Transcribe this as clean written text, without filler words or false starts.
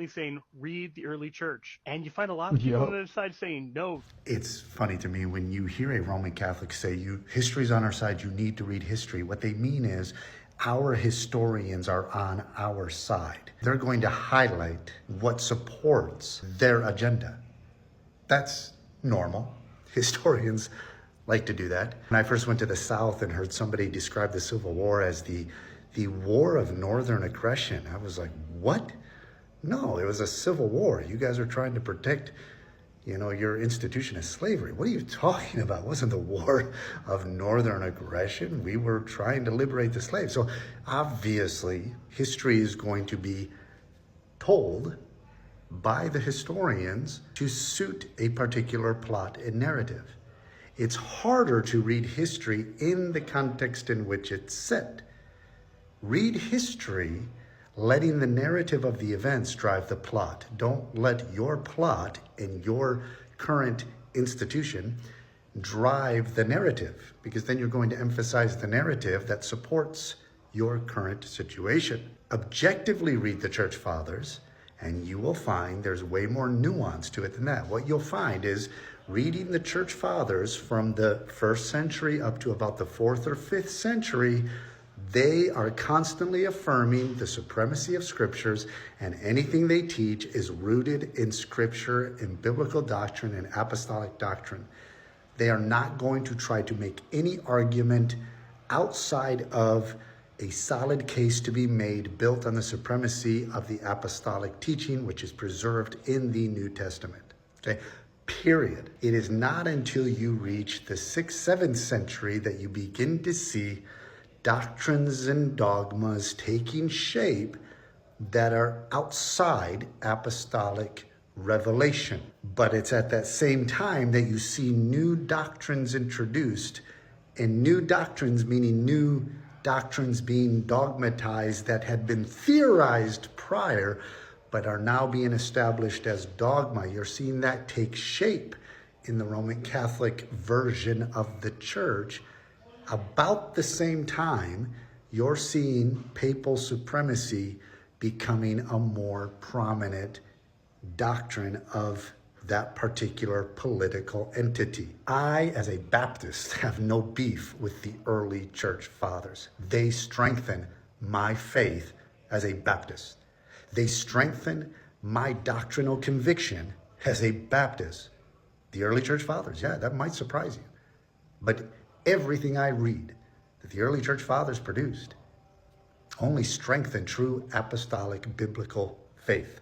constantly saying, read the early church. And you find a lot of people on Yep. the other side saying, no. It's funny to me when you hear a Roman Catholic say, history's on our side, you need to read history. What they mean is our historians are on our side. They're going to highlight what supports their agenda. That's normal. Historians like to do that. When I first went to the South and heard somebody describe the Civil War as the war of northern aggression, I was like, what? No, it was a civil war. You guys are trying to protect, your institution of slavery. What are you talking about? It wasn't the war of northern aggression. We were trying to liberate the slaves. So obviously, history is going to be told by the historians to suit a particular plot and narrative. It's harder to read history in the context in which it's set. Read history letting the narrative of the events drive the plot. Don't let your plot and your current institution drive the narrative, because then you're going to emphasize the narrative that supports your current situation. Objectively read the Church Fathers, and you will find there's way more nuance to it than that. What you'll find is reading the Church Fathers from the 1st century up to about the 4th or 5th century, they are constantly affirming the supremacy of scriptures, and anything they teach is rooted in scripture, in biblical doctrine, and apostolic doctrine. They are not going to try to make any argument outside of a solid case to be made built on the supremacy of the apostolic teaching, which is preserved in the New Testament. Okay, period. It is not until you reach the 6th, 7th century that you begin to see doctrines and dogmas taking shape that are outside apostolic revelation. But it's at that same time that you see new doctrines introduced, and new doctrines meaning new doctrines being dogmatized that had been theorized prior but are now being established as dogma. You're seeing that take shape in the Roman Catholic version of the church. About the same time, you're seeing papal supremacy becoming a more prominent doctrine of that particular political entity. I, as a Baptist, have no beef with the early church fathers. They strengthen my faith as a Baptist. They strengthen my doctrinal conviction as a Baptist. The early church fathers, yeah, that might surprise you. But everything I read that the early church fathers produced only strengthen true apostolic biblical faith.